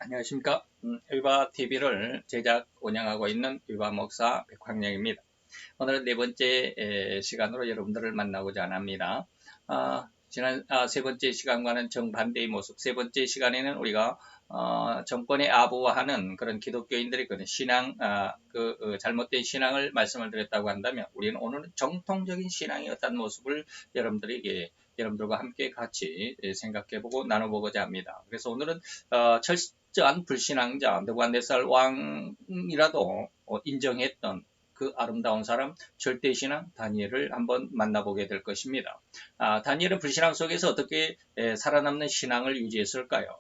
안녕하십니까. 의바TV를 제작, 운영하고 있는 의바목사 백황영입니다. 오늘은 네 번째 시간으로 여러분들을 만나고자 합니다. 지난 세 번째 시간과는 정반대의 모습, 세 번째 시간에는 우리가 정권의 아부하는 그런 기독교인들의 그런 신앙, 잘못된 신앙을 말씀을 드렸다고 한다면, 우리는 오늘은 정통적인 신앙의 어떤 모습을 여러분들과 함께 같이 생각해보고 나눠보고자 합니다. 그래서 오늘은 철저한 불신앙자 느부갓네살 왕이라도 인정했던 그 아름다운 사람 절대신앙 다니엘을 한번 만나보게 될 것입니다. 다니엘은 불신앙 속에서 어떻게 살아남는 신앙을 유지했을까요?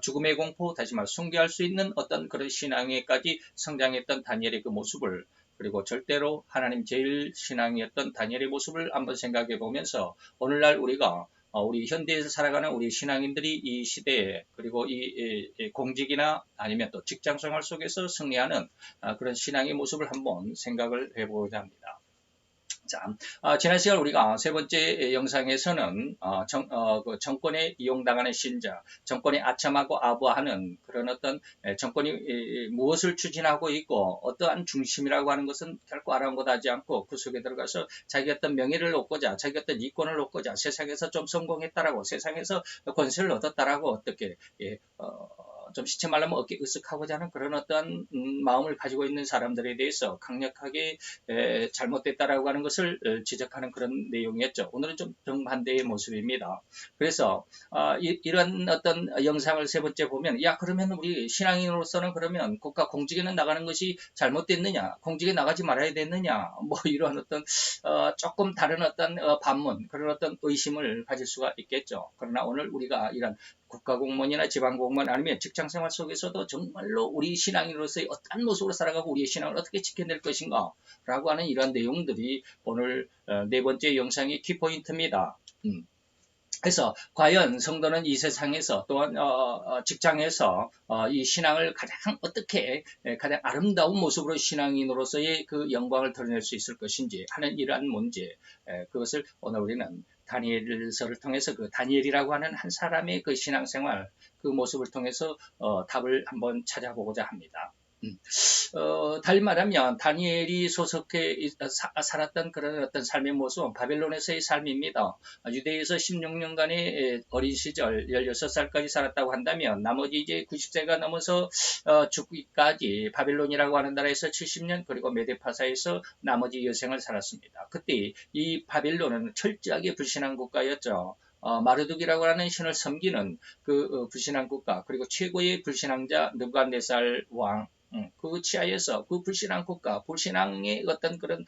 죽음의 공포, 다시 말해 숭배할 수 있는 어떤 그런 신앙에까지 성장했던 다니엘의 그 모습을, 그리고 절대로 하나님 제일 신앙이었던 다니엘의 모습을 한번 생각해 보면서, 오늘날 우리가 우리 현대에서 살아가는 우리 신앙인들이 이 시대에, 그리고 이 공직이나 아니면 또 직장 생활 속에서 승리하는 그런 신앙의 모습을 한번 생각을 해보고자 합니다. 자, 지난 시간 우리가 세 번째 영상에서는 그 정권에 이용당하는 신자, 정권에 아첨하고 아부하는 그런 어떤 정권이 무엇을 추진하고 있고 어떠한 중심이라고 하는 것은 결코 아랑곳하지 않고 그 속에 들어가서 자기 어떤 명예를 얻고자, 자기 어떤 이권을 얻고자, 세상에서 좀 성공했다라고, 세상에서 권세를 얻었다라고, 어떻게 좀 시체 말하면 어깨 으쓱하고자 하는 그런 어떤 마음을 가지고 있는 사람들에 대해서 강력하게 잘못됐다라고 하는 것을 지적하는 그런 내용이었죠. 오늘은 좀 정반대의 모습입니다. 그래서 이런 어떤 영상을 세 번째 보면, 야, 그러면 우리 신앙인으로서는 그러면 국가 공직에는 나가는 것이 잘못됐느냐, 공직에 나가지 말아야 됐느냐, 뭐 이런 어떤 조금 다른 어떤 반문, 그런 어떤 의심을 가질 수가 있겠죠. 그러나 오늘 우리가 이런 국가공무원이나 지방공무원 아니면 직장생활 속에서도 정말로 우리 신앙인으로서의 어떤 모습으로 살아가고 우리의 신앙을 어떻게 지켜낼 것인가 라고 하는 이러한 내용들이 오늘 네 번째 영상의 키포인트입니다. 그래서 과연 성도는 이 세상에서, 또한 직장에서 이 신앙을 어떻게 가장 아름다운 모습으로 신앙인으로서의 그 영광을 드러낼 수 있을 것인지 하는 이러한 문제, 그것을 오늘 우리는 다니엘서를 통해서 그 다니엘이라고 하는 한 사람의 그 신앙생활, 그 모습을 통해서 답을 한번 찾아보고자 합니다. 달리 말하면 다니엘이 소속해 살았던 그런 어떤 삶의 모습은 바벨론에서의 삶입니다. 유대에서 16년간의 어린 시절 16살까지 살았다고 한다면, 나머지 이제 90세가 넘어서 죽기까지 바벨론이라고 하는 나라에서 70년, 그리고 메데파사에서 나머지 여생을 살았습니다. 그때 이 바벨론은 철저하게 불신한 국가였죠. 마르둑이라고 하는 신을 섬기는 그 불신한 국가, 그리고 최고의 불신앙자 느부갓네살 왕, 그 치하에서 그 불신앙 국가, 불신앙의 어떤 그런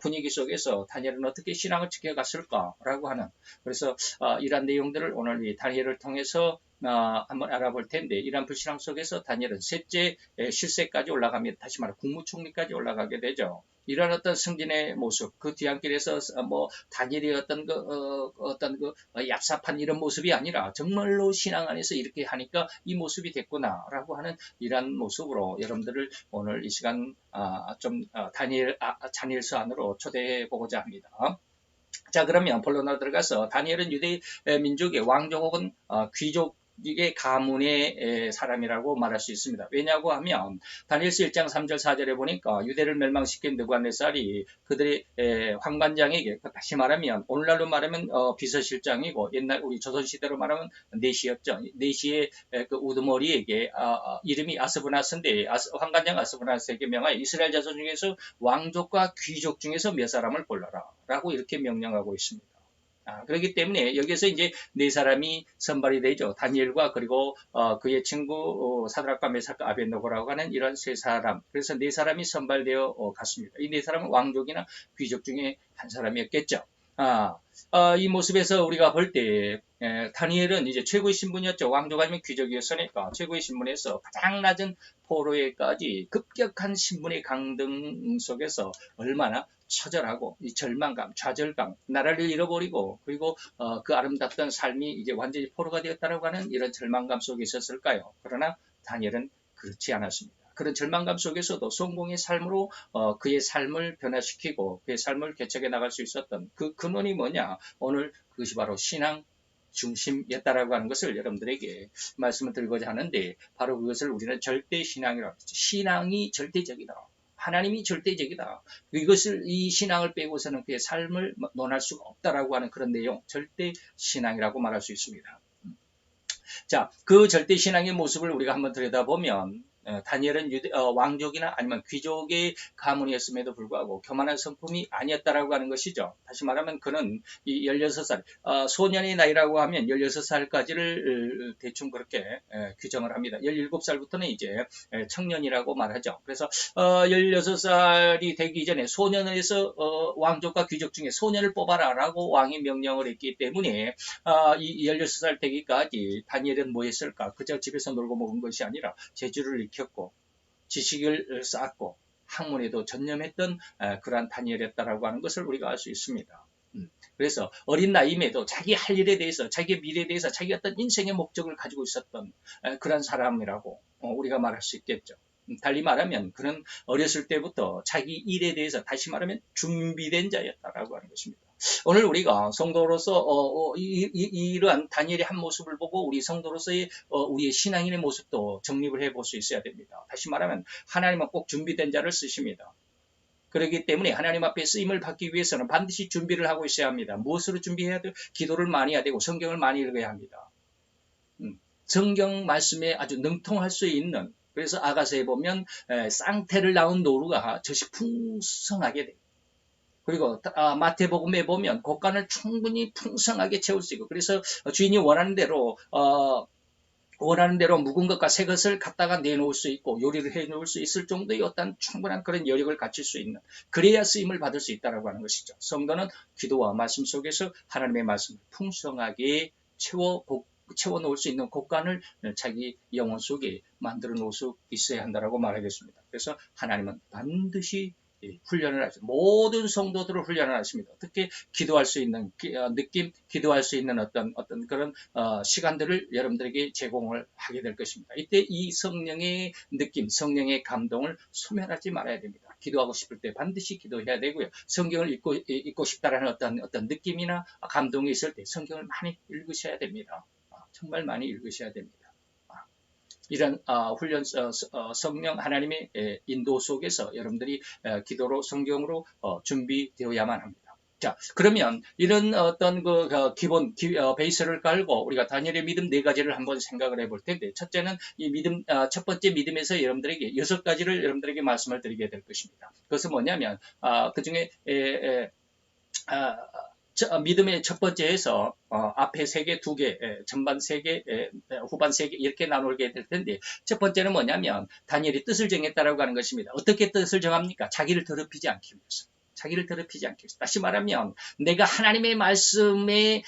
분위기 속에서 다니엘은 어떻게 신앙을 지켜갔을까라고 하는, 그래서 이러한 내용들을 오늘 이 다니엘을 통해서 한번 알아볼 텐데, 이러한 불신앙 속에서 다니엘은 셋째 실세까지 올라갑니다. 다시 말해 국무총리까지 올라가게 되죠. 이런 어떤 승진의 모습, 그 뒤안길에서 뭐 다니엘이 어떤 얍삽한 이런 모습이 아니라 정말로 신앙 안에서 이렇게 하니까 이 모습이 됐구나라고 하는 이러한 모습으로 여러분들을 오늘 이 시간 다니엘서 안으로 초대해 보고자 합니다. 자, 그러면 본론으로 들어가서, 다니엘은 유대 민족의 왕족 혹은 귀족의 가문의 사람이라고 말할 수 있습니다. 왜냐고 하면 다니엘서 1장 3절 4절에 보니까 유대를 멸망시킨 느부갓네살이 그들의 황관장에게, 다시 말하면 오늘날로 말하면 비서실장이고, 옛날 우리 조선시대로 말하면 내시였죠. 내시의 그 우두머리에게 이름이 아스브나스인데, 황관장 아스브나스에게 명하여 이스라엘 자손 중에서 왕족과 귀족 중에서 몇 사람을 골라라 라고 이렇게 명령하고 있습니다. 그렇기 때문에 여기서 이제 네 사람이 선발이 되죠. 다니엘과 그리고 그의 친구 사드락과 메삭과 아벳느고라고 하는 이런 세 사람. 그래서 네 사람이 선발되어 갔습니다. 이 네 사람은 왕족이나 귀족 중에 한 사람이었겠죠. 이 모습에서 우리가 볼 때 다니엘은 이제 최고의 신분이었죠. 왕족 아니면 귀족이었으니까 최고의 신분에서 가장 낮은 포로에까지 급격한 신분의 강등 속에서 얼마나 처절하고 이 절망감, 좌절감, 나라를 잃어버리고, 그리고 그 아름답던 삶이 이제 완전히 포로가 되었다라고 하는 이런 절망감 속에 있었을까요? 그러나 다니엘은 그렇지 않았습니다. 그런 절망감 속에서도 성공의 삶으로 그의 삶을 변화시키고 그의 삶을 개척해 나갈 수 있었던 그 근원이 뭐냐? 오늘 그것이 바로 중심이었다라고 하는 것을 여러분들에게 말씀을 드리고자 하는데, 바로 그것을 우리는 절대신앙이라고 하죠. 신앙이 절대적이다. 하나님이 절대적이다. 이 신앙을 빼고서는 그의 삶을 논할 수가 없다라고 하는 그런 내용, 절대신앙이라고 말할 수 있습니다. 자, 그 절대신앙의 모습을 우리가 한번 들여다보면, 다니엘은 왕족이나 아니면 귀족의 가문이었음에도 불구하고 교만한 성품이 아니었다라고 하는 것이죠. 다시 말하면 그는 이 16살, 소년의 나이라고 하면 16살까지를 대충 그렇게 규정을 합니다. 17살부터는 이제 청년이라고 말하죠. 그래서 16살이 되기 전에 소년에서 왕족과 귀족 중에 소년을 뽑아라 라고 왕이 명령을 했기 때문에 이 16살 되기까지 다니엘은 뭐 했을까? 그저 집에서 놀고 먹은 것이 아니라 재주를 익혔고 지식을 쌓았고 학문에도 전념했던 그러한 다니엘이었다라고 하는 것을 우리가 알 수 있습니다. 그래서 어린 나이임에도 자기 할 일에 대해서, 자기의 미래에 대해서 자기 어떤 인생의 목적을 가지고 있었던 그런 사람이라고 우리가 말할 수 있겠죠. 달리 말하면 그는 어렸을 때부터 자기 일에 대해서, 다시 말하면 준비된 자였다라고 하는 것입니다. 오늘 우리가 성도로서 이러한 다니엘의 한 모습을 보고 우리 성도로서의 우리의 신앙인의 모습도 정립을 해볼 수 있어야 됩니다. 다시 말하면 하나님은 꼭 준비된 자를 쓰십니다. 그렇기 때문에 하나님 앞에 쓰임을 받기 위해서는 반드시 준비를 하고 있어야 합니다. 무엇으로 준비해야 돼요? 기도를 많이 해야 되고 성경을 많이 읽어야 합니다. 성경 말씀에 아주 능통할 수 있는, 그래서 아가서에 보면 쌍태를 낳은 노루가 젖이 풍성하게 돼요. 그리고 마태복음에 보면 곡간을 충분히 풍성하게 채울 수 있고, 그래서 주인이 원하는 대로 묵은 것과 새 것을 갖다가 내놓을 수 있고 요리를 해놓을 수 있을 정도의 어떤 충분한 그런 여력을 갖출 수 있는, 그래야 쓰임을 받을 수 있다고 하는 것이죠. 성도는 기도와 말씀 속에서 하나님의 말씀을 풍성하게 채워놓을 수 있는 곡간을 자기 영혼 속에 만들어 놓을 수 있어야 한다고 말하겠습니다. 그래서 하나님은 반드시 훈련을 하죠. 모든 성도들을 훈련을 하십니다. 어떻게 기도할 수 있는 느낌, 기도할 수 있는 어떤 그런 시간들을 여러분들에게 제공을 하게 될 것입니다. 이때 이 성령의 느낌, 성령의 감동을 소멸하지 말아야 됩니다. 기도하고 싶을 때 반드시 기도해야 되고요. 성경을 읽고 싶다라는 어떤 느낌이나 감동이 있을 때 성경을 많이 읽으셔야 됩니다. 정말 많이 읽으셔야 됩니다. 이런 훈련, 성령 하나님의 인도 속에서 여러분들이 기도로, 성경으로 준비되어야만 합니다. 자, 그러면 이런 어떤 기본 베이스를 깔고 우리가 다니엘의 믿음 4가지를 한번 생각을 해볼 텐데, 첫째는 이 믿음, 첫 번째 믿음에서 여러분들에게 6가지를 여러분들에게 말씀을 드리게 될 것입니다. 그것은 뭐냐면 그 중에 믿음의 첫 번째에서 앞에 3개, 2개, 전반 3개, 후반 3개 이렇게 나누게 될 텐데, 첫 번째는 뭐냐면 다니엘이 뜻을 정했다라고 하는 것입니다. 어떻게 뜻을 정합니까? 자기를 더럽히지 않기 위해서. 자기를 더럽히지 않기 위해서. 다시 말하면 내가 하나님의 말씀으로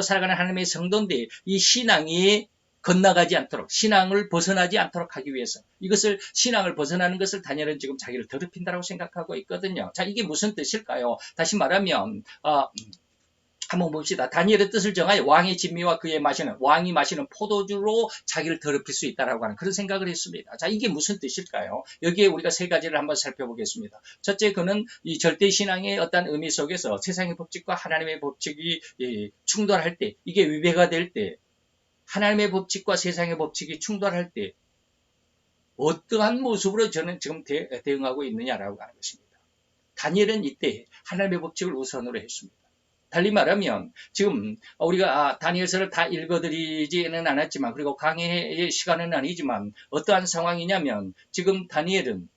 살아가는 하나님의 성도인데 이 신앙이 건너가지 않도록, 신앙을 벗어나지 않도록 하기 위해서, 이것을 신앙을 벗어나는 것을 다니엘은 지금 자기를 더럽힌다고 생각하고 있거든요. 자, 이게 무슨 뜻일까요? 다시 말하면 한번 봅시다. 다니엘의 뜻을 정하여 왕의 진미와 왕이 마시는 포도주로 자기를 더럽힐 수 있다라고 하는 그런 생각을 했습니다. 자, 이게 무슨 뜻일까요? 여기에 우리가 3가지를 한번 살펴보겠습니다. 첫째, 그는 이 절대신앙의 어떤 의미 속에서 세상의 법칙과 하나님의 법칙이 충돌할 때, 이게 위배가 될 때, 하나님의 법칙과 세상의 법칙이 충돌할 때 어떠한 모습으로 저는 지금 대응하고 있느냐라고 하는 것입니다. 다니엘은 이때 하나님의 법칙을 우선으로 했습니다. 달리 말하면 지금 우리가 다니엘서를 다 읽어드리지는 않았지만, 그리고 강의의 시간은 아니지만 어떠한 상황이냐면, 지금 다니엘은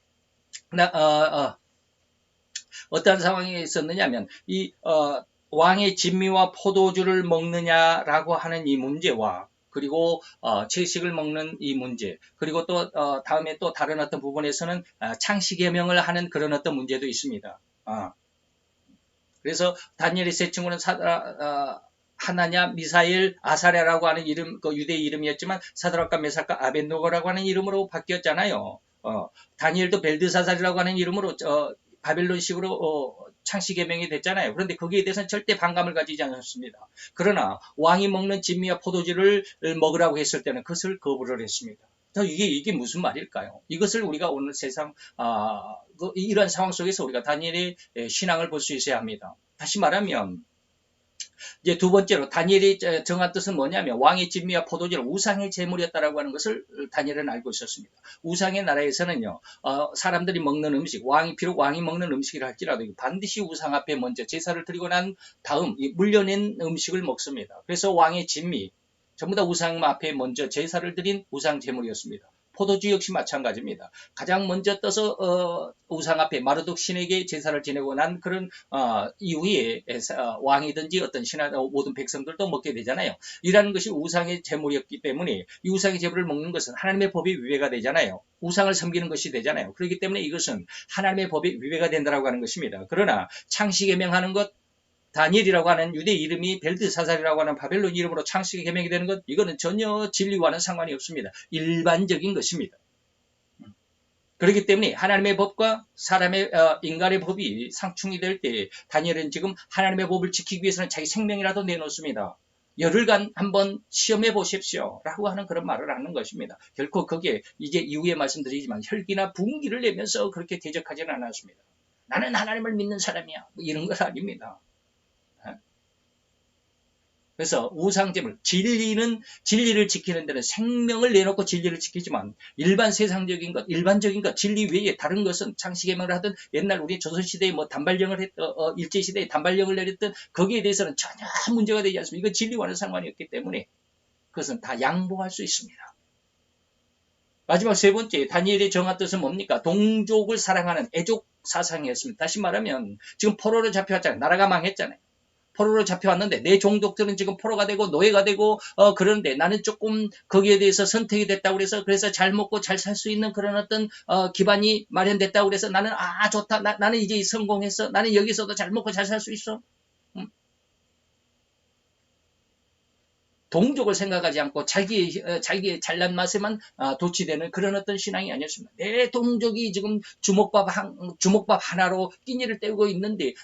어떠한 상황이 있었느냐면 이 왕의 진미와 포도주를 먹느냐라고 하는 이 문제와, 그리고 채식을 먹는 이 문제, 그리고 또 다음에 또 다른 어떤 부분에서는 창시계명을 하는 그런 어떤 문제도 있습니다. 그래서 다니엘의 세 친구는 하나냐, 미사엘, 아사랴라고 하는 이름, 그 유대 이름이었지만 사드락과 메삭과 아벳노고라고 하는 이름으로 바뀌었잖아요. 다니엘도 벨드사살이라고 하는 이름으로 바벨론식으로 창시계명이 됐잖아요. 그런데 거기에 대해서는 절대 반감을 가지지 않았습니다. 그러나 왕이 먹는 진미와 포도주를 먹으라고 했을 때는 그것을 거부를 했습니다. 이게 무슨 말일까요? 이것을 우리가 오늘 세상 이런 상황 속에서 우리가 다니엘의 신앙을 볼 수 있어야 합니다. 다시 말하면 이제 두 번째로 다니엘이 정한 뜻은 뭐냐면 왕의 진미와 포도주는 우상의 제물이었다라고 하는 것을 다니엘은 알고 있었습니다. 우상의 나라에서는요, 사람들이 먹는 음식, 비록 왕이 먹는 음식이라 할지라도 반드시 우상 앞에 먼저 제사를 드리고 난 다음 물려낸 음식을 먹습니다. 그래서 왕의 진미, 전부 다 우상 앞에 먼저 제사를 드린 우상 제물이었습니다. 포도주 역시 마찬가지입니다. 가장 먼저 떠서 우상 앞에 마르독 신에게 제사를 지내고 난 그런 이후에 왕이든지 어떤 신하 모든 백성들도 먹게 되잖아요. 이라는 것이 우상의 제물이었기 때문에 이 우상의 제물을 먹는 것은 하나님의 법에 위배가 되잖아요. 우상을 섬기는 것이 되잖아요. 그렇기 때문에 이것은 하나님의 법에 위배가 된다라고 하는 것입니다. 그러나 창시개명하는 것, 다니엘이라고 하는 유대 이름이 벨드사살이라고 하는 바벨론 이름으로 창세기 개명이 되는 것, 이거는 전혀 진리와는 상관이 없습니다. 일반적인 것입니다. 그렇기 때문에 하나님의 법과 사람의 인간의 법이 상충이 될 때 다니엘은 지금 하나님의 법을 지키기 위해서는 자기 생명이라도 내놓습니다. 열흘간 한번 시험해 보십시오 라고 하는 그런 말을 하는 것입니다. 결코 거기에 이제 이후에 말씀드리지만 혈기나 분기를 내면서 그렇게 대적하지는 않았습니다. 나는 하나님을 믿는 사람이야, 이런 건 아닙니다. 그래서 우상제물, 진리를 지키는 데는 생명을 내놓고 진리를 지키지만 일반 세상적인 것, 일반적인 것, 진리 외에 다른 것은 창시개명을 하든 옛날 우리 조선시대에 단발령을 일제시대에 단발령을 내렸던 거기에 대해서는 전혀 문제가 되지 않습니다. 이건 진리와는 상관이 없기 때문에 그것은 다 양보할 수 있습니다. 마지막 세 번째, 다니엘의 정한 뜻은 뭡니까? 동족을 사랑하는 애족 사상이었습니다. 다시 말하면 지금 포로로 잡혀왔잖아요. 나라가 망했잖아요. 포로로 잡혀왔는데 내 종족들은 지금 포로가 되고 노예가 되고 그런데 나는 조금 거기에 대해서 선택이 됐다고 그래서 잘 먹고 잘 살 수 있는 그런 어떤 기반이 마련됐다고 그래서 나는 좋다, 나는 이제 성공했어, 나는 여기서도 잘 먹고 잘 살 수 있어. 동족을 생각하지 않고 자기의 잘난 맛에만 도취되는 그런 어떤 신앙이 아니었습니다. 내 동족이 지금 주먹밥 하나로 끼니를 때우고 있는데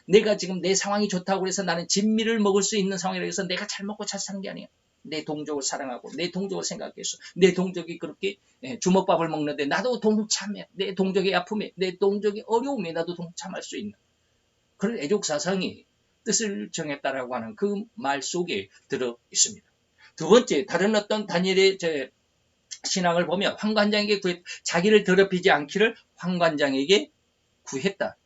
내가 지금 내 상황이 좋다고 해서 나는 진미를 먹을 수 있는 상황이라고 해서 내가 잘 먹고 잘 사는 게 아니야. 내 동족을 사랑하고 내 동족을 생각해서 내 동족이 그렇게 주먹밥을 먹는데 나도 동참해. 내 동족의 아픔에, 내 동족의 어려움에 나도 동참할 수 있는 그런 애족 사상이 뜻을 정했다라고 하는 그 말 속에 들어 있습니다. 두 번째, 다른 어떤 다니엘의 신앙을 보면 환관장에게 자기를 더럽히지 않기를 환관장에게 구했다.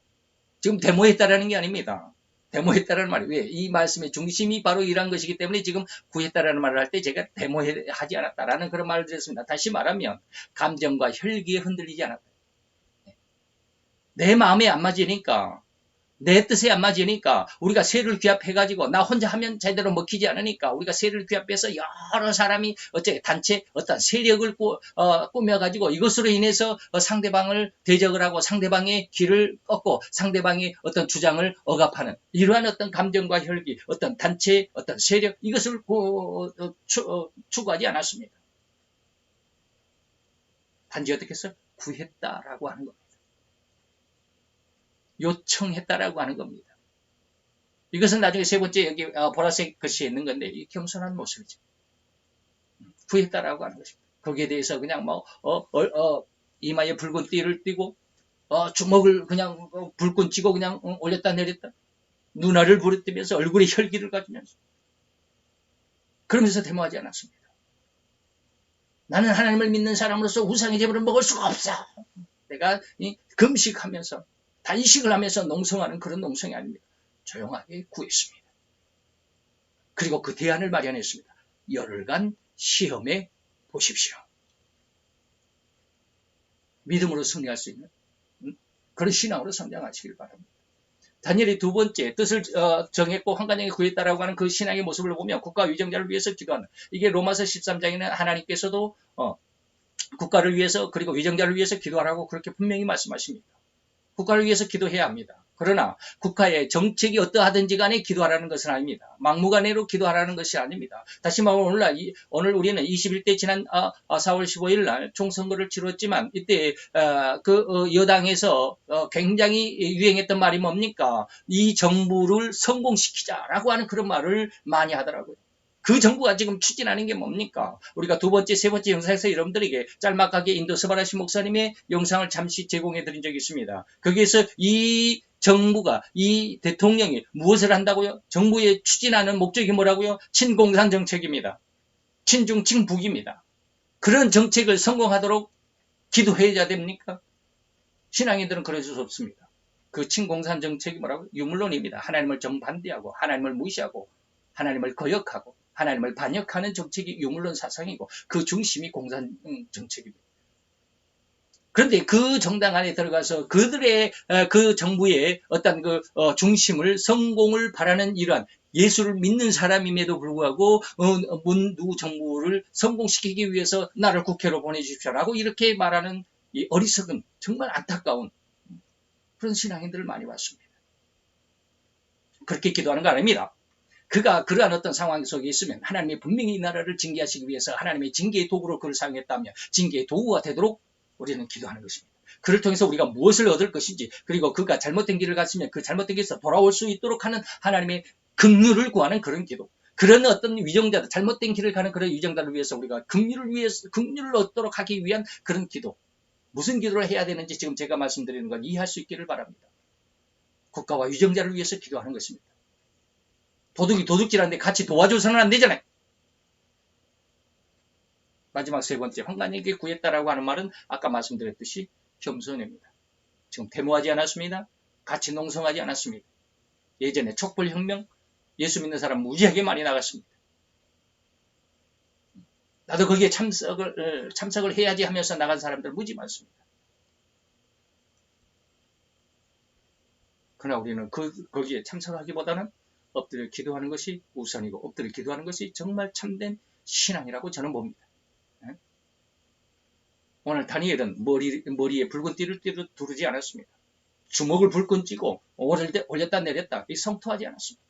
지금 데모했다라는 게 아닙니다. 데모했다라는 말이 왜? 이 말씀의 중심이 바로 이런 것이기 때문에 지금 구했다라는 말을 할 때 제가 데모하지 않았다라는 그런 말을 드렸습니다. 다시 말하면 감정과 혈기에 흔들리지 않았다. 내 마음에 안 맞으니까, 내 뜻에 안 맞으니까 우리가 세를 규합해가지고 나 혼자 하면 제대로 먹히지 않으니까 우리가 세를 규합해서 여러 사람이 단체 어떤 세력을 꾸며가지고 이것으로 인해서 상대방을 대적을 하고 상대방의 길을 꺾고 상대방의 어떤 주장을 억압하는 이러한 어떤 감정과 혈기, 어떤 단체, 어떤 세력, 이것을 추구하지 않았습니다. 단지 어떻게 해서 구했다라고 하는 겁니다. 요청했다라고 하는 겁니다. 이것은 나중에 세 번째 여기 보라색 글씨에 있는 건데 이 겸손한 모습이죠. 구했다라고 하는 것입니다. 거기에 대해서 그냥 이마에 붉은 띠를 띠고 주먹을 그냥 불끈 쥐고 그냥 올렸다 내렸다 눈알을 부르뜨면서 얼굴에 혈기를 가지면서 그러면서 데모하지 않았습니다. 나는 하나님을 믿는 사람으로서 우상의 제물을 먹을 수가 없어. 내가 금식하면서 단식을 하면서 농성하는 그런 농성이 아닙니다. 조용하게 구했습니다. 그리고 그 대안을 마련했습니다. 열흘간 시험해 보십시오. 믿음으로 승리할 수 있는 그런 신앙으로 성장하시길 바랍니다. 다니엘이 두 번째 뜻을 정했고 환관장에 구했다라고 하는 그 신앙의 모습을 보면 국가 위정자를 위해서 기도하는, 이게 로마서 13장에는 하나님께서도 국가를 위해서 그리고 위정자를 위해서 기도하라고 그렇게 분명히 말씀하십니다. 국가를 위해서 기도해야 합니다. 그러나 국가의 정책이 어떠하든지 간에 기도하라는 것은 아닙니다. 막무가내로 기도하라는 것이 아닙니다. 다시 말하면 오늘 우리는 21대 지난 4월 15일 날 총선거를 치렀지만 이때 여당에서 굉장히 유행했던 말이 뭡니까? 이 정부를 성공시키자라고 하는 그런 말을 많이 하더라고요. 그 정부가 지금 추진하는 게 뭡니까? 우리가 두 번째, 세 번째 영상에서 여러분들에게 짤막하게 인도 스바라시 목사님의 영상을 잠시 제공해 드린 적이 있습니다. 거기에서 이 정부가, 이 대통령이 무엇을 한다고요? 정부의 추진하는 목적이 뭐라고요? 친공산 정책입니다. 친중, 친북입니다. 그런 정책을 성공하도록 기도해야 됩니까? 신앙인들은 그럴 수 없습니다. 그 친공산 정책이 뭐라고? 유물론입니다. 하나님을 정반대하고 하나님을 무시하고 하나님을 거역하고 하나님을 반역하는 정책이 유물론 사상이고 그 중심이 공산 정책입니다. 그런데 그 정당 안에 들어가서 그들의 그 정부의 어떤 그 중심을 성공을 바라는 이러한 예수를 믿는 사람임에도 불구하고 문두 정부를 성공시키기 위해서 나를 국회로 보내주십시오라고 이렇게 말하는 이 어리석은 정말 안타까운 그런 신앙인들을 많이 봤습니다. 그렇게 기도하는 거 아닙니다. 그가 그러한 어떤 상황 속에 있으면 하나님이 분명히 이 나라를 징계하시기 위해서 하나님의 징계의 도구로 그를 사용했다면 징계의 도구가 되도록 우리는 기도하는 것입니다. 그를 통해서 우리가 무엇을 얻을 것인지 그리고 그가 잘못된 길을 갔으면 그 잘못된 길에서 돌아올 수 있도록 하는 하나님의 긍휼을 구하는 그런 기도. 그런 어떤 위정자들, 잘못된 길을 가는 그런 위정자를 위해서 우리가 긍휼을 얻도록 하기 위한 그런 기도. 무슨 기도를 해야 되는지 지금 제가 말씀드리는 건 이해할 수 있기를 바랍니다. 국가와 위정자를 위해서 기도하는 것입니다. 도둑이 도둑질하는데 같이 도와줘서는 안 되잖아요. 마지막 세 번째, 환관에게 구했다라고 하는 말은 아까 말씀드렸듯이 겸손입니다. 지금 데모하지 않았습니다. 같이 농성하지 않았습니다. 예전에 촛불혁명, 예수 믿는 사람 무지하게 많이 나갔습니다. 나도 거기에 참석을 해야지 하면서 나간 사람들 무지 많습니다. 그러나 우리는 거기에 참석하기보다는 엎드려 기도하는 것이 우선이고 엎드려 기도하는 것이 정말 참된 신앙이라고 저는 봅니다. 오늘 다니엘은 머리에 붉은 띠를 두르지 않았습니다. 주먹을 불끈 쥐고 올렸다 내렸다 성토하지 않았습니다.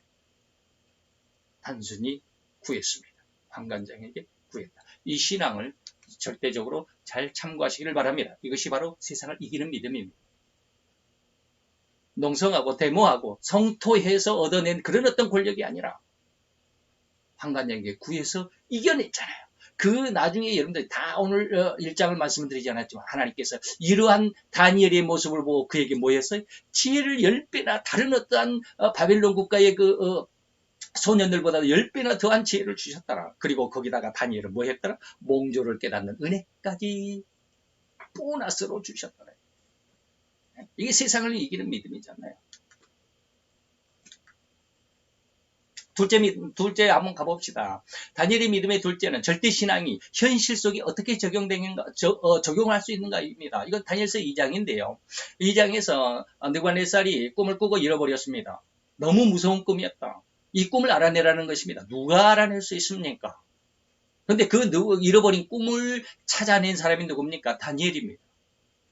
단순히 구했습니다. 환관장에게 구했다. 이 신앙을 절대적으로 잘 참고하시기를 바랍니다. 이것이 바로 세상을 이기는 믿음입니다. 농성하고 데모하고 성토해서 얻어낸 그런 어떤 권력이 아니라 환관장에게 구해서 이겨냈잖아요. 그 나중에 여러분들이 다 오늘 1장을 말씀드리지 않았지만 하나님께서 이러한 다니엘의 모습을 보고 그에게 뭐 했어요? 지혜를 10배나 다른 어떠한 바벨론 국가의 그 소년들보다 10배나 더한 지혜를 주셨더라. 그리고 거기다가 다니엘은 뭐 했더라? 몽조를 깨닫는 은혜까지 보너스로 주셨더라. 이게 세상을 이기는 믿음이잖아요. 둘째 한번 가봅시다. 다니엘의 믿음의 둘째는 절대 신앙이 현실 속에 어떻게 적용할 수 있는가입니다. 이건 다니엘서 2장인데요. 2장에서 느부갓네살이 꿈을 꾸고 잃어버렸습니다. 너무 무서운 꿈이었다. 이 꿈을 알아내라는 것입니다. 누가 알아낼 수 있습니까? 그런데 그 잃어버린 꿈을 찾아낸 사람이 누굽니까? 다니엘입니다.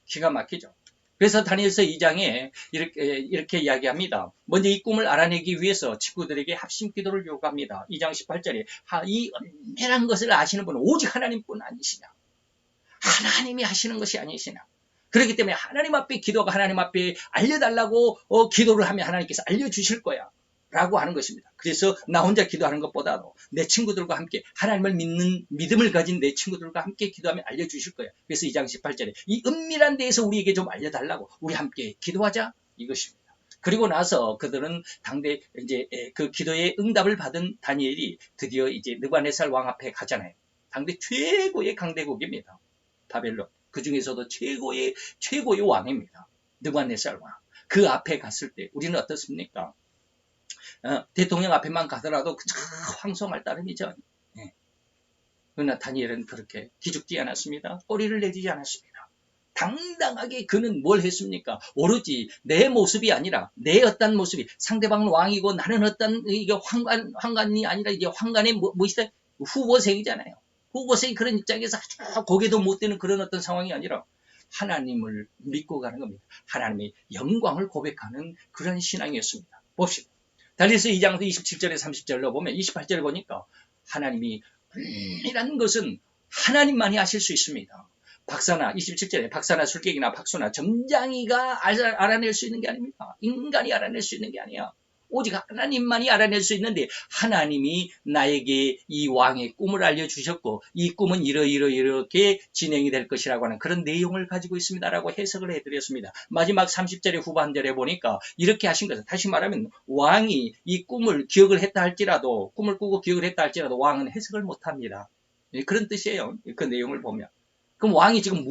기가 막히죠. 그래서 다니엘서 2장에 이렇게 이야기합니다. 먼저 이 꿈을 알아내기 위해서 친구들에게 합심 기도를 요구합니다. 2장 18절에 이 은밀한 것을 아시는 분은 오직 하나님뿐 아니시냐. 하나님이 하시는 것이 아니시냐. 그렇기 때문에 하나님 앞에 기도가 하나님 앞에 알려달라고 기도를 하면 하나님께서 알려주실 거야. 라고 하는 것입니다. 그래서 나 혼자 기도하는 것보다도 내 친구들과 함께 하나님을 믿는 믿음을 가진 내 친구들과 함께 기도하면 알려주실 거예요. 그래서 2장 18절에 이 은밀한 데에서 우리에게 좀 알려달라고 우리 함께 기도하자 이것입니다. 그리고 나서 그들은 당대 이제 그 기도의 응답을 받은 다니엘이 드디어 이제 느부갓네살 왕 앞에 가잖아요. 당대 최고의 강대국입니다. 바벨론. 그 중에서도 최고의 왕입니다. 느부갓네살 왕. 그 앞에 갔을 때 우리는 어떻습니까? 대통령 앞에만 가더라도 황송할 따름이죠. 그러나 다니엘은 그렇게 기죽지 않았습니다. 꼬리를 내리지 않았습니다. 당당하게 그는 뭘 했습니까? 오로지 내 모습이 아니라 내 어떤 모습이 상대방은 왕이고 나는 어떤 이게 황관이 아니라 이게 황관의 무엇이다? 후보생이잖아요. 후보생이 그런 입장에서 아주 고개도 못 드는 그런 어떤 상황이 아니라 하나님을 믿고 가는 겁니다. 하나님의 영광을 고백하는 그런 신앙이었습니다. 봅시다. 다니엘서 2장 27절에 30절로 보면 28절에 보니까 하나님이 은밀한 것은 하나님만이 아실 수 있습니다. 박사나 27절에 박사나 술객이나 박수나 점장이가 알아낼 수 있는 게 아닙니다. 인간이 알아낼 수 있는 게 아니야. 오직 하나님만이 알아낼 수 있는데 하나님이 나에게 이 왕의 꿈을 알려주셨고 이 꿈은 이렇게 진행이 될 것이라고 하는 그런 내용을 가지고 있습니다라고 해석을 해드렸습니다. 마지막 30절의 후반절에 보니까 이렇게 하신 것은 다시 말하면 왕이 이 꿈을 기억을 했다 할지라도 꿈을 꾸고 기억을 했다 할지라도 왕은 해석을 못합니다. 그런 뜻이에요. 그 내용을 보면. 그럼 왕이 지금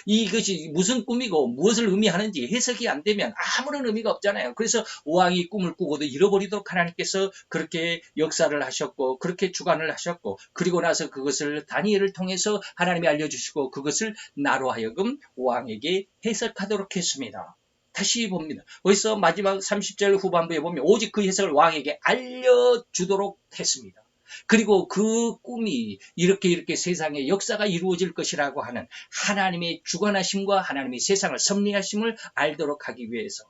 이것이 무슨 꿈이고 무엇을 의미하는지 해석이 안 되면 아무런 의미가 없잖아요. 그래서 왕이 꿈을 꾸고도 잃어버리도록 하나님께서 그렇게 역사를 하셨고, 그렇게 주관을 하셨고, 그리고 나서 그것을 다니엘을 통해서 하나님이 알려주시고, 그것을 나로 하여금 왕에게 해석하도록 했습니다. 다시 봅니다. 거기서 마지막 30절 후반부에 보면 오직 그 해석을 왕에게 알려주도록 했습니다. 그리고 그 꿈이 이렇게 세상에 역사가 이루어질 것이라고 하는 하나님의 주관하심과 하나님의 세상을 섭리하심을 알도록 하기 위해서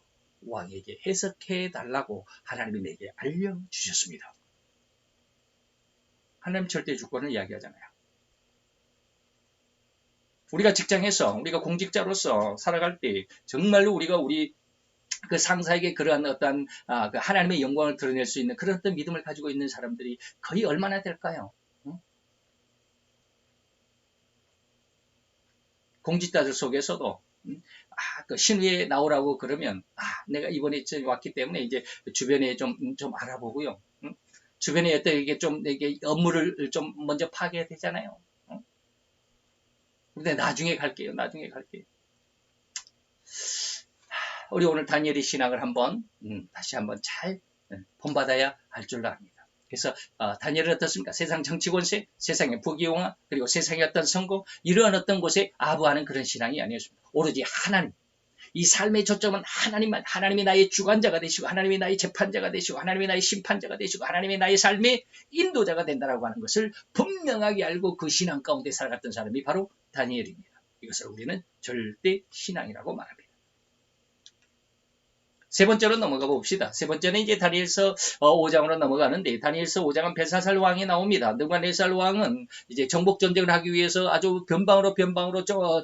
왕에게 해석해 달라고 하나님이 내게 알려주셨습니다. 하나님 절대 주권을 이야기하잖아요. 우리가 직장에서 우리가 공직자로서 살아갈 때 정말로 우리가 그 상사에게 그러한 어떤 그 하나님의 영광을 드러낼 수 있는 그런 어떤 믿음을 가지고 있는 사람들이 거의 얼마나 될까요? 공직자들 속에서도 그 신위에 나오라고 그러면 내가 이번에 왔기 때문에 이제 주변에 좀 알아보고요. 주변에 어떤 이게 업무를 좀 먼저 파악해야 되잖아요. 근데 나중에 갈게요. 우리 오늘 다니엘의 신앙을 다시 한번 잘 본받아야 할 줄로 압니다. 그래서 다니엘은 어떻습니까? 세상 정치권세, 세상의 부귀영화, 그리고 세상의 어떤 성공, 이러한 어떤 곳에 아부하는 그런 신앙이 아니었습니다. 오로지 하나님, 이 삶의 초점은 하나님만, 하나님이 나의 주관자가 되시고, 하나님이 나의 재판자가 되시고, 하나님이 나의 심판자가 되시고, 하나님이 나의 삶의 인도자가 된다라고 하는 것을 분명하게 알고 그 신앙 가운데 살아갔던 사람이 바로 다니엘입니다. 이것을 우리는 절대 신앙이라고 말합니다. 세 번째로 넘어가 봅시다. 세 번째는 이제 다니엘서 5장으로 넘어가는데, 다니엘서 5장은 벨사살 왕이 나옵니다. 느부갓네살 왕은 이제 정복 전쟁을 하기 위해서 아주 변방으로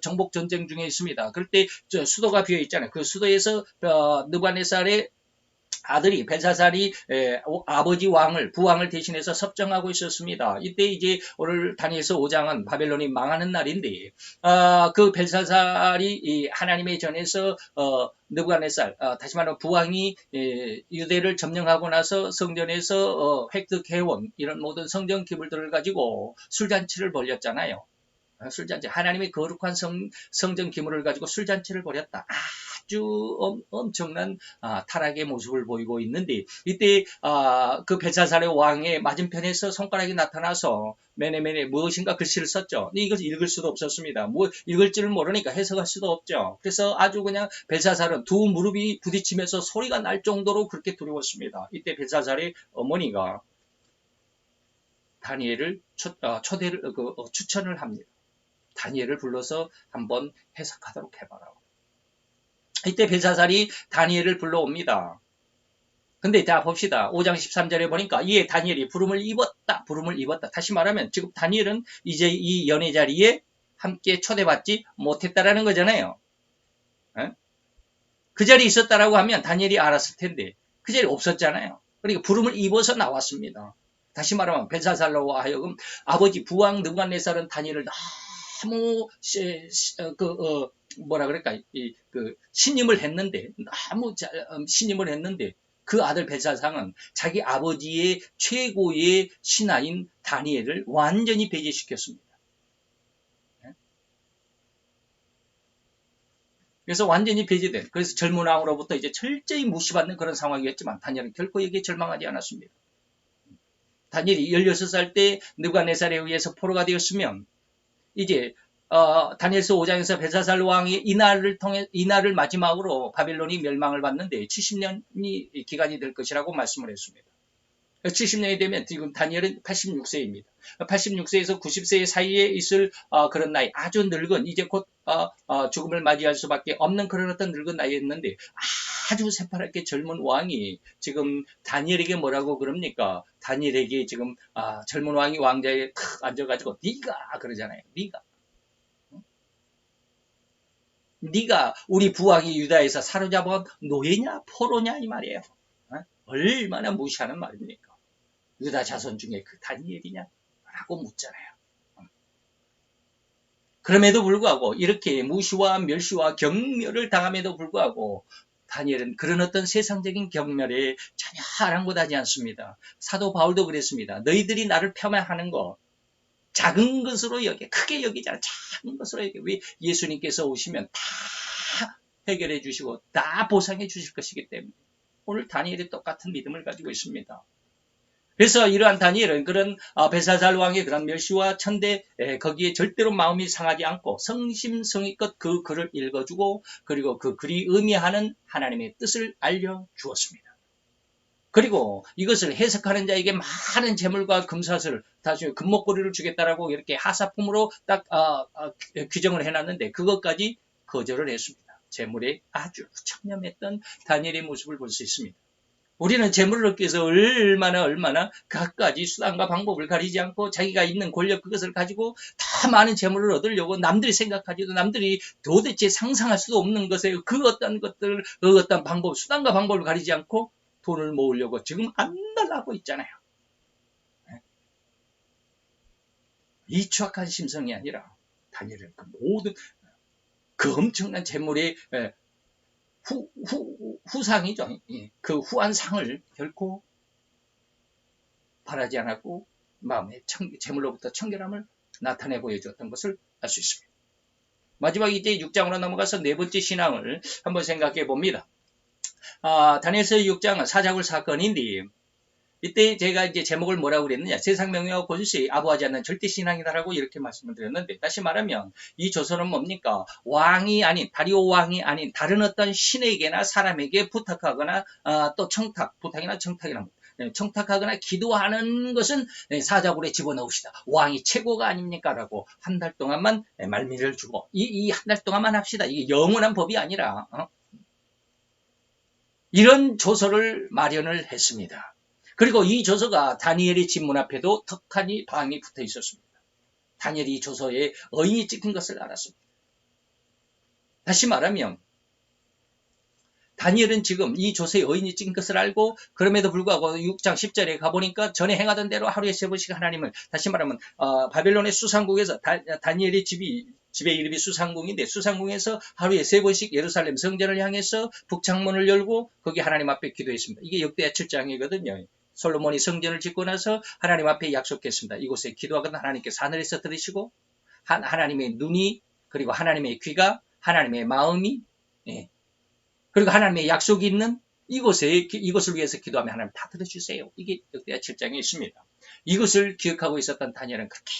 정복 전쟁 중에 있습니다. 그럴 때 수도가 비어 있잖아요. 그 수도에서 느부갓네살의 아들이 벨사살이 아버지 부왕을 대신해서 섭정하고 있었습니다. 이때 이제 오늘 다니엘서 5장은 바벨론이 망하는 날인데, 그 벨사살이 하나님의 전에서 느부갓네살, 다시 말하면 부왕이 유대를 점령하고 나서 성전에서 획득해온 이런 모든 성전 기물들을 가지고 술잔치를 벌였잖아요. 술잔치, 하나님의 거룩한 성전 기물을 가지고 술잔치를 벌였다. 아주 엄청난 타락의 모습을 보이고 있는데, 이때 그 벨사살의 왕의 맞은편에서 손가락이 나타나서 메네메네 무엇인가 글씨를 썼죠. 근데 이것을 읽을 수도 없었습니다. 읽을 줄을 모르니까 해석할 수도 없죠. 그래서 아주 그냥 벨사살은 두 무릎이 부딪히면서 소리가 날 정도로 그렇게 두려웠습니다. 이때 벨사살의 어머니가 다니엘을 추천을 합니다. 다니엘을 불러서 한번 해석하도록 해봐라. 이때 벨사살이 다니엘을 불러옵니다. 근데 자 봅시다. 5장 13절에 보니까 이에 다니엘이 부름을 입었다. 다시 말하면 지금 다니엘은 이제 이 연회 자리에 함께 초대받지 못했다라는 거잖아요. 그 자리에 있었다라고 하면 다니엘이 알았을 텐데 그 자리에 없었잖아요. 그러니까 부름을 입어서 나왔습니다. 다시 말하면 벨사살로 하여금 아버지 부왕 느부갓네살은 다니엘을 너무 신임을 했는데 그 아들 벨사살은 자기 아버지의 최고의 신하인 다니엘을 완전히 배제시켰습니다. 그래서 완전히 배제된, 그래서 젊은 왕으로부터 이제 철저히 무시받는 그런 상황이었지만 다니엘은 결코 여기에 절망하지 않았습니다. 다니엘이 16살 때 느부갓네살에 의해서 포로가 되었으면 이제 다니엘서 5장에서 벨사살 왕이 이 날을 마지막으로 바벨론이 멸망을 받는데 70년이 기간이 될 것이라고 말씀을 했습니다. 70년이 되면 지금 다니엘은 86세입니다. 86세에서 90세 사이에 있을 그런 나이, 아주 늙은, 이제 곧 죽음을 맞이할 수밖에 없는 그런 어떤 늙은 나이였는데 아주 새파랗게 젊은 왕이 지금 다니엘에게 뭐라고 그럽니까? 다니엘에게 지금 젊은 왕이 왕자에 탁 앉아가지고 네가 그러잖아요. 네가 우리 부왕이 유다에서 사로잡은 노예냐 포로냐 이 말이에요. 얼마나 무시하는 말입니까? 유다 자손 중에 그 다니엘이냐? 라고 묻잖아요. 그럼에도 불구하고 이렇게 무시와 멸시와 경멸을 당함에도 불구하고 다니엘은 그런 어떤 세상적인 경멸에 전혀 아랑곳하지 않습니다. 사도 바울도 그랬습니다. 너희들이 나를 폄하하는 거 작은 것으로 여겨, 크게 여기지 않아. 작은 것으로 여겨. 왜? 예수님께서 오시면 다 해결해 주시고 다 보상해 주실 것이기 때문에 오늘 다니엘이 똑같은 믿음을 가지고 있습니다. 그래서 이러한 다니엘은 그런 벨사살 왕의 그런 멸시와 천대 거기에 절대로 마음이 상하지 않고 성심성의껏 그 글을 읽어주고 그리고 그 글이 의미하는 하나님의 뜻을 알려주었습니다. 그리고 이것을 해석하는 자에게 많은 재물과 금사슬, 다시 금목걸이를 주겠다라고 이렇게 하사품으로 딱 규정을 해놨는데 그것까지 거절을 했습니다. 재물에 아주 청렴했던 다니엘의 모습을 볼 수 있습니다. 우리는 재물을 얻기 위해서 얼마나 갖가지 수단과 방법을 가리지 않고 자기가 있는 권력 그것을 가지고 더 많은 재물을 얻으려고 남들이 생각하지도 남들이 도대체 상상할 수도 없는 것에 그 어떤 것들, 그 어떤 방법, 수단과 방법을 가리지 않고 돈을 모으려고 지금 안달나고 있잖아요. 이 추악한 심성이 아니라 다니엘은 그 모든 그 엄청난 재물의 후상이죠. 그 후한 상을 결코 바라지 않았고 마음의 재물로부터 청결함을 나타내 보여주었던 것을 알 수 있습니다. 마지막 이제 6장으로 넘어가서 네 번째 신앙을 한번 생각해 봅니다. 다니엘서 6장은 사자굴 사건인데 이때 제가 이제 제목을 뭐라고 그랬느냐, 세상 명예와 권세 아부하지 않는 절대 신앙이다라고 이렇게 말씀을 드렸는데, 다시 말하면 이 조선은 뭡니까? 왕이 아닌, 다리오 왕이 아닌 다른 어떤 신에게나 사람에게 부탁하거나 또 부탁이나 청탁하거나 기도하는 것은 사자굴에 집어넣으시다. 왕이 최고가 아닙니까? 라고 한 달 동안만 말미를 주고 이 한 달 동안만 합시다. 이게 영원한 법이 아니라 이런 조서를 마련을 했습니다. 그리고 이 조서가 다니엘의 집 문 앞에도 턱하니 방이 붙어 있었습니다. 다니엘이 이 조서에 어인이 찍힌 것을 알았습니다. 다시 말하면 다니엘은 지금 이 조서에 어인이 찍힌 것을 알고 그럼에도 불구하고 6장 10절에 가보니까 전에 행하던 대로 하루에 3번씩 하나님을, 다시 말하면 바벨론의 수상궁에서 다니엘의 집의 이름이 수상궁인데 수상궁에서 하루에 3번씩 예루살렘 성전을 향해서 북창문을 열고 거기 하나님 앞에 기도했습니다. 이게 역대하 7장이거든요. 솔로몬이 성전을 짓고 나서 하나님 앞에 약속했습니다. 이곳에 기도하거든 하나님께서 하늘에서 들으시고 하나님의 눈이, 그리고 하나님의 귀가, 하나님의 마음이, 그리고 하나님의 약속이 있는 이것을 위해서 기도하면 하나님 다 들어주세요. 이게 역대하 7장에 있습니다. 이것을 기억하고 있었던 다니엘은 그렇게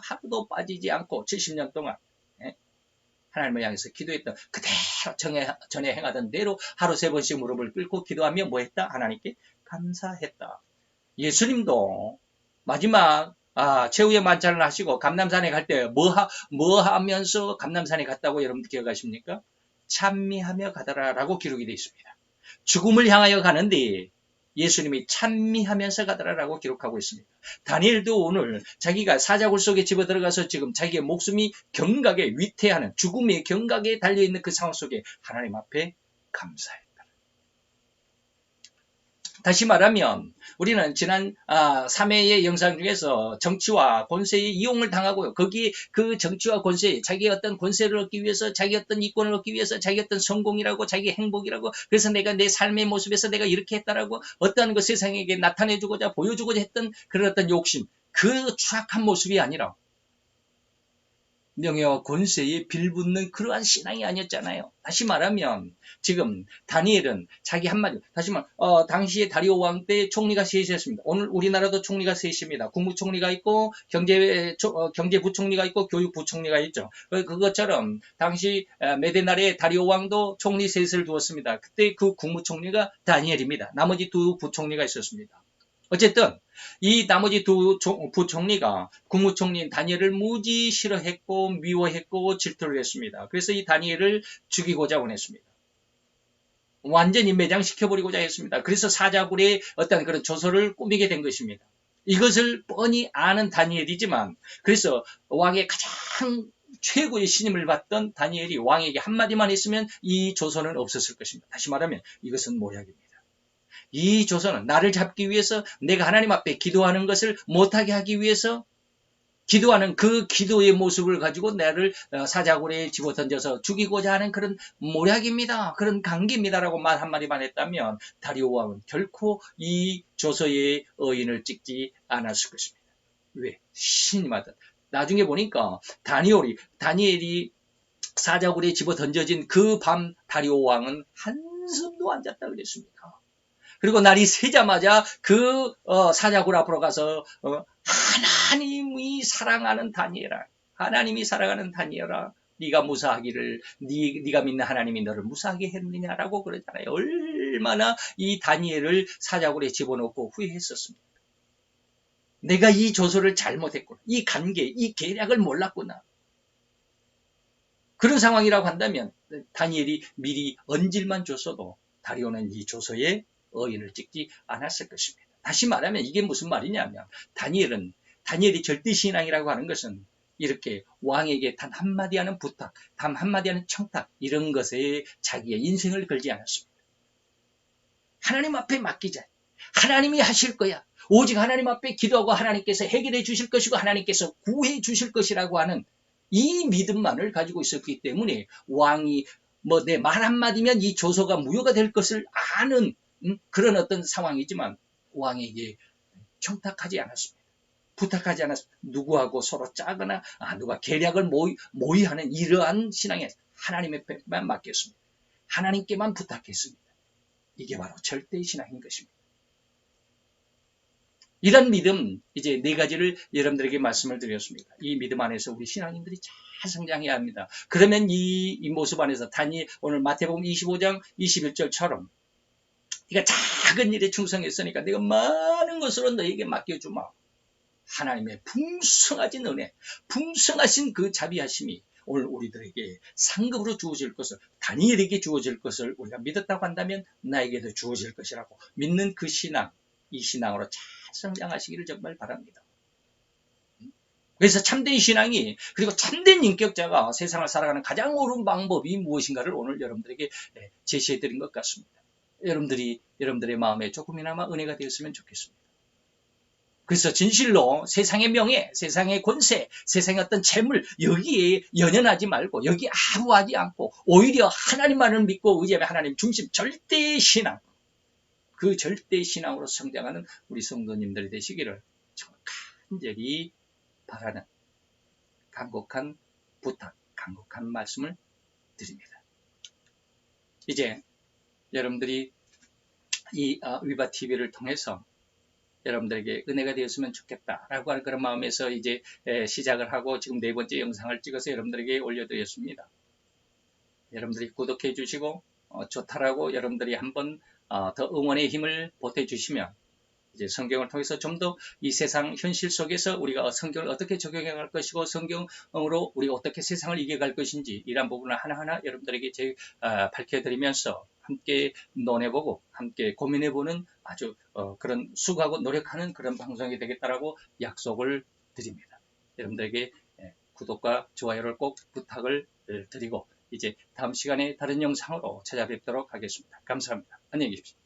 하루도 빠지지 않고 70년 동안 하나님을 향해서 기도했던 그대로 전에 행하던 대로 하루 3번씩 무릎을 꿇고 기도하며 뭐 했다? 하나님께 감사했다. 예수님도 마지막 최후의 만찬을 하시고 감람산에 갈 때 뭐 하면서 감람산에 갔다고 여러분들 기억하십니까? 찬미하며 가더라라고 기록이 되어 있습니다. 죽음을 향하여 가는데 예수님이 찬미하면서 가더라라고 기록하고 있습니다. 다니엘도 오늘 자기가 사자굴 속에 집어 들어가서 지금 자기의 목숨이 경각에 위태하는 죽음의 경각에 달려있는 그 상황 속에 하나님 앞에 감사했다. 다시 말하면 우리는 지난 3회의 영상 중에서 정치와 권세의 이용을 당하고요. 거기에 그 정치와 권세, 자기의 어떤 권세를 얻기 위해서, 자기의 어떤 이권을 얻기 위해서, 자기의 어떤 성공이라고, 자기의 행복이라고, 그래서 내가 내 삶의 모습에서 내가 이렇게 했다라고 어떠한 그 세상에게 나타내주고자 보여주고자 했던 그런 어떤 욕심, 그 추악한 모습이 아니라 명예와 권세에 빌붙는 그러한 신앙이 아니었잖아요. 다시 말하면 지금 다니엘은 자기 한마디, 다시 말하면 당시에 다리오 왕 때 총리가 셋이었습니다. 오늘 우리나라도 총리가 셋입니다. 국무총리가 있고 경제부총리가 있고 교육부총리가 있죠. 그것처럼 당시 메데날의 다리오 왕도 총리 셋을 두었습니다. 그때 그 국무총리가 다니엘입니다. 나머지 두 부총리가 있었습니다. 어쨌든 이 나머지 두 부총리가 국무총리인 다니엘을 무지 싫어했고 미워했고 질투를 했습니다. 그래서 이 다니엘을 죽이고자 원했습니다. 완전히 매장시켜버리고자 했습니다. 그래서 사자굴의 어떤 그런 조서를 꾸미게 된 것입니다. 이것을 뻔히 아는 다니엘이지만, 그래서 왕의 가장 최고의 신임을 받던 다니엘이 왕에게 한마디만 했으면 이 조서는 없었을 것입니다. 다시 말하면 이것은 모략입니다. 이 조서는 나를 잡기 위해서 내가 하나님 앞에 기도하는 것을 못하게 하기 위해서 기도하는 그 기도의 모습을 가지고 나를 사자굴에 집어던져서 죽이고자 하는 그런 모략입니다. 그런 관계입니다라고 말 한마디만 했다면 다리오 왕은 결코 이 조서의 의인을 찍지 않았을 것입니다. 왜? 신이 맞다. 나중에 보니까 다니엘이 사자굴에 집어던져진 그 밤 다리오 왕은 한숨도 안 잤다 그랬습니다. 그리고 날이 새자마자 그 사자굴 앞으로 가서 하나님이 사랑하는 다니엘아, 하나님이 사랑하는 다니엘아, 네가 무사하기를, 네가 믿는 하나님이 너를 무사하게 했느냐라고 그러잖아요. 얼마나 이 다니엘을 사자굴에 집어넣고 후회했었습니다. 내가 이 조서를 잘못했구나, 이 관계, 이 계략을 몰랐구나. 그런 상황이라고 한다면 다니엘이 미리 언질만 줬어도 다리오는 이 조서에 의인을 찍지 않았을 것입니다. 다시 말하면 이게 무슨 말이냐면 다니엘이 절대신앙이라고 하는 것은 이렇게 왕에게 단 한마디 하는 부탁, 단 한마디 하는 청탁, 이런 것에 자기의 인생을 걸지 않았습니다. 하나님 앞에 맡기자. 하나님이 하실 거야. 오직 하나님 앞에 기도하고 하나님께서 해결해 주실 것이고 하나님께서 구해 주실 것이라고 하는 이 믿음만을 가지고 있었기 때문에 왕이 내 말 한마디면 이 조서가 무효가 될 것을 아는 그런 어떤 상황이지만 왕에게 청탁하지 않았습니다. 부탁하지 않았습니다. 누구하고 서로 짜거나 누가 계략을 모의하는 이러한 신앙에 하나님에만 맡겼습니다. 하나님께만 부탁했습니다. 이게 바로 절대의 신앙인 것입니다. 이런 믿음, 이제 네 가지를 여러분들에게 말씀을 드렸습니다. 이 믿음 안에서 우리 신앙인들이 잘 성장해야 합니다. 그러면 이 모습 안에서 오늘 마태복음 25장 21절처럼 네가 작은 일에 충성했으니까 내가 많은 것으로 너에게 맡겨주마. 하나님의 풍성하신 은혜, 풍성하신 그 자비하심이 오늘 우리들에게 상급으로 주어질 것을, 다니엘에게 주어질 것을 우리가 믿었다고 한다면 나에게도 주어질 것이라고 믿는 그 신앙, 이 신앙으로 잘 성장하시기를 정말 바랍니다. 그래서 참된 신앙이, 그리고 참된 인격자가 세상을 살아가는 가장 옳은 방법이 무엇인가를 오늘 여러분들에게 제시해 드린 것 같습니다. 여러분들의 마음에 조금이나마 은혜가 되었으면 좋겠습니다. 그래서 진실로 세상의 명예, 세상의 권세, 세상의 어떤 재물, 여기에 연연하지 말고, 여기 아부하지 않고, 오히려 하나님만을 믿고 의지하며 하나님 중심, 절대의 신앙, 그 절대의 신앙으로 성장하는 우리 성도님들이 되시기를 정말 간절히 바라는 간곡한 부탁, 간곡한 말씀을 드립니다. 이제 여러분들이 이 위바TV를 통해서 여러분들에게 은혜가 되었으면 좋겠다라고 하는 그런 마음에서 이제 시작을 하고 지금 4번째 영상을 찍어서 여러분들에게 올려드렸습니다. 여러분들이 구독해 주시고 좋다라고 여러분들이 한번 더 응원의 힘을 보태주시면 이제 성경을 통해서 좀 더 이 세상 현실 속에서 우리가 성경을 어떻게 적용해 갈 것이고 성경으로 우리가 어떻게 세상을 이겨갈 것인지 이런 부분을 하나하나 여러분들에게 밝혀드리면서 함께 논해보고 함께 고민해보는 아주 그런 수고하고 노력하는 그런 방송이 되겠다라고 약속을 드립니다. 여러분들에게 구독과 좋아요를 꼭 부탁을 드리고 이제 다음 시간에 다른 영상으로 찾아뵙도록 하겠습니다. 감사합니다. 안녕히 계십시오.